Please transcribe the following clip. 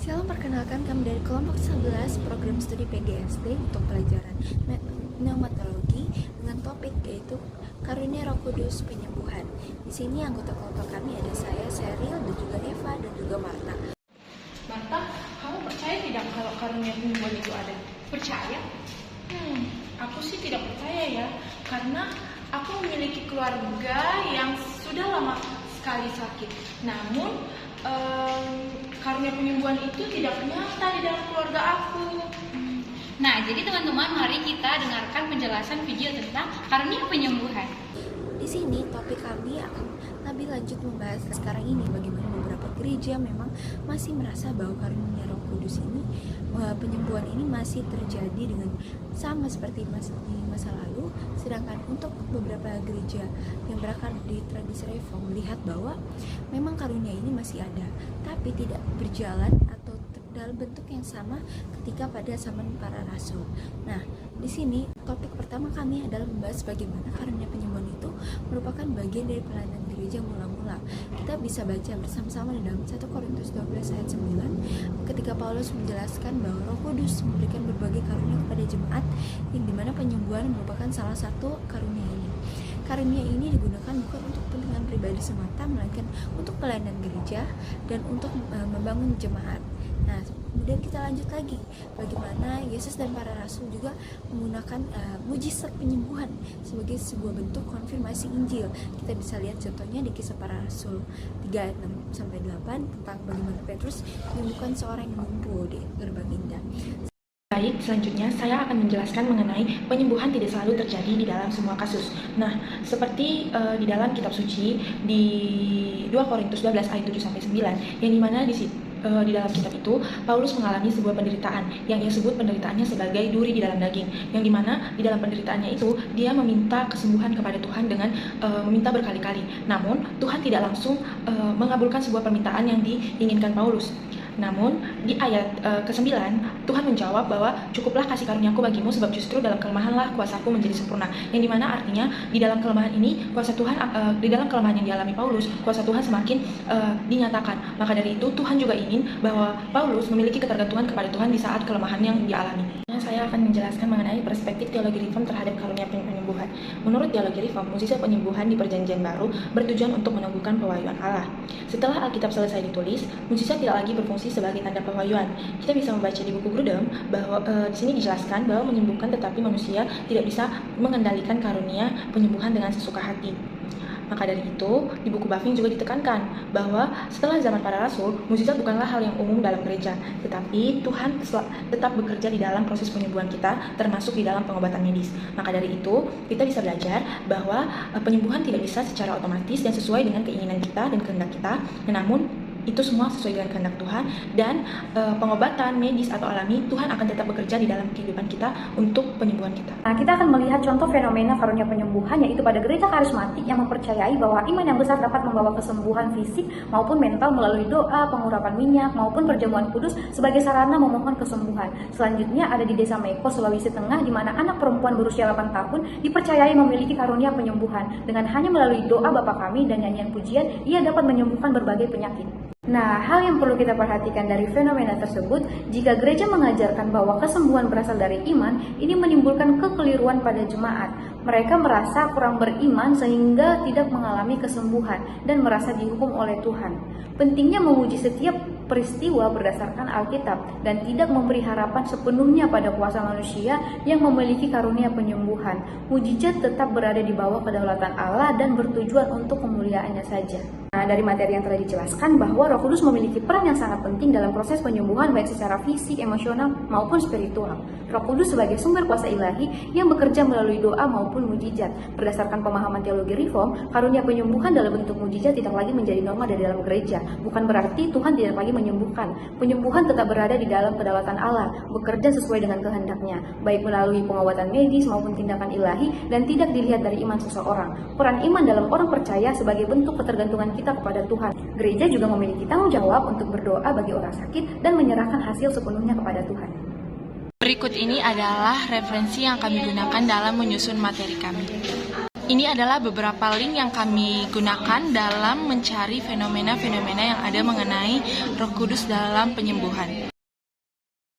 Shalom, perkenalkan kami dari kelompok 11 program studi PGSD untuk pelajaran pneumatologi dengan topik yaitu karunia Roh Kudus penyembuhan. Di sini anggota kelompok kami ada saya, Sheryl, dan juga Eva, dan juga Marta. Marta, kamu percaya tidak kalau karunia penyembuhan itu ada? Percaya? Aku sih tidak percaya ya, karena aku memiliki keluarga yang sudah lama sekali sakit. Namun karunia penyembuhan itu tidak nyata di dalam keluarga aku. Nah, jadi teman-teman, mari kita dengarkan penjelasan video tentang karunia penyembuhan. Di sini topik kami akan lebih lanjut membahas sekarang ini bagaimana beberapa gereja memang masih merasa bahwa karunia Roh Kudus ini, penyembuhan ini masih terjadi dengan sama seperti di masa lalu, sedangkan untuk beberapa gereja yang berakar di tradisi reform melihat bahwa memang karunia ini masih ada, tapi tidak berjalan atau dalam bentuk yang sama ketika pada zaman para rasul. Nah, di sini topik pertama kami adalah membahas bagaimana karunia penyembuhan itu merupakan bagian dari pelayanan gereja mula-mula. Kita bisa baca bersama-sama di dalam 1 Korintus 12 ayat 9 ketika Paulus menjelaskan bahwa Roh Kudus memberikan berbagai karunia kepada jemaat, yang dimana penyembuhan merupakan salah satu karunia ini. Karunia ini digunakan bukan untuk kepentingan pribadi semata, melainkan untuk pelayanan gereja dan untuk membangun jemaat. Nah, kemudian kita lanjut lagi bagaimana Yesus dan para rasul juga menggunakan mujizat penyembuhan sebagai sebuah bentuk konfirmasi Injil. Kita bisa lihat contohnya di Kisah Para Rasul 3 ayat 6-8 tentang bagaimana Petrus menyembuhkan seorang yang lumpuh di gerbang indah. Baik, selanjutnya saya akan menjelaskan mengenai penyembuhan tidak selalu terjadi di dalam semua kasus. Nah, seperti di dalam kitab suci di 2 Korintus 12 ayat 7-9, yang dimana di dalam kitab itu Paulus mengalami sebuah penderitaan yang ia sebut penderitaannya sebagai duri di dalam daging, yang dimana di dalam penderitaannya itu dia meminta kesembuhan kepada Tuhan dengan meminta berkali-kali. Namun Tuhan tidak langsung mengabulkan sebuah permintaan yang diinginkan Paulus. Namun di ayat ke-9 Tuhan menjawab bahwa cukuplah kasih karuniaku bagimu, sebab justru dalam kelemahanlah kuasaku menjadi sempurna. Yang dimana artinya di dalam kelemahan ini kuasa Tuhan, di dalam kelemahan yang dialami Paulus, kuasa Tuhan semakin dinyatakan. Maka dari itu Tuhan juga ingin bahwa Paulus memiliki ketergantungan kepada Tuhan di saat kelemahan yang dialami. Saya akan menjelaskan mengenai perspektif teologi reform terhadap karunia penyembuhan. Menurut teologi reform, mujizat penyembuhan di Perjanjian Baru bertujuan untuk menumbuhkan pewahyuan Allah. Setelah Alkitab selesai ditulis, mujizat tidak lagi berfungsi sebagai tanda pewahyuan. Kita bisa membaca di buku Grudem bahwa di sini dijelaskan bahwa menyembuhkan, tetapi manusia tidak bisa mengendalikan karunia penyembuhan dengan sesuka hati. Maka dari itu, di buku Bavinck juga ditekankan bahwa setelah zaman para rasul, mujizat bukanlah hal yang umum dalam gereja, tetapi Tuhan tetap bekerja di dalam proses penyembuhan kita, termasuk di dalam pengobatan medis. Maka dari itu, kita bisa belajar bahwa penyembuhan tidak bisa secara otomatis dan sesuai dengan keinginan kita dan kehendak kita, namun itu semua sesuai dengan kehendak Tuhan, dan pengobatan medis atau alami Tuhan akan tetap bekerja di dalam kehidupan kita untuk penyembuhan kita. Nah, kita akan melihat contoh fenomena karunia penyembuhan, yaitu pada gereja karismatik yang mempercayai bahwa iman yang besar dapat membawa kesembuhan fisik maupun mental melalui doa, pengurapan minyak, maupun perjamuan kudus sebagai sarana memohon kesembuhan. Selanjutnya ada di Desa Meko, Sulawesi Tengah, di mana anak perempuan berusia 8 tahun dipercayai memiliki karunia penyembuhan. Dengan hanya melalui doa Bapa Kami dan nyanyian pujian, ia dapat menyembuhkan berbagai penyakit. Nah, hal yang perlu kita perhatikan dari fenomena tersebut, jika gereja mengajarkan bahwa kesembuhan berasal dari iman, ini menimbulkan kekeliruan pada jemaat. Mereka merasa kurang beriman sehingga tidak mengalami kesembuhan dan merasa dihukum oleh Tuhan. Pentingnya memuji setiap peristiwa berdasarkan Alkitab dan tidak memberi harapan sepenuhnya pada kuasa manusia yang memiliki karunia penyembuhan. Mujizat tetap berada di bawah kedaulatan Allah dan bertujuan untuk kemuliaannya saja. Nah, dari materi yang telah dijelaskan bahwa Roh Kudus memiliki peran yang sangat penting dalam proses penyembuhan baik secara fisik, emosional, maupun spiritual. Roh Kudus sebagai sumber kuasa ilahi yang bekerja melalui doa maupun mujizat. Berdasarkan pemahaman teologi reform, karunia penyembuhan dalam bentuk mujizat tidak lagi menjadi norma dari dalam gereja. Bukan berarti Tuhan tidak lagi menyembuhkan. Penyembuhan tetap berada di dalam kedaulatan Allah, bekerja sesuai dengan kehendaknya, baik melalui pengobatan medis maupun tindakan ilahi, dan tidak dilihat dari iman seseorang. Peran iman dalam orang percaya sebagai bentuk ketergantungan kita kepada Tuhan. Gereja juga memiliki tanggung jawab untuk berdoa bagi orang sakit dan menyerahkan hasil sepenuhnya kepada Tuhan. Berikut ini adalah referensi yang kami gunakan dalam menyusun materi kami. Ini adalah beberapa link yang kami gunakan dalam mencari fenomena-fenomena yang ada mengenai Roh Kudus dalam penyembuhan.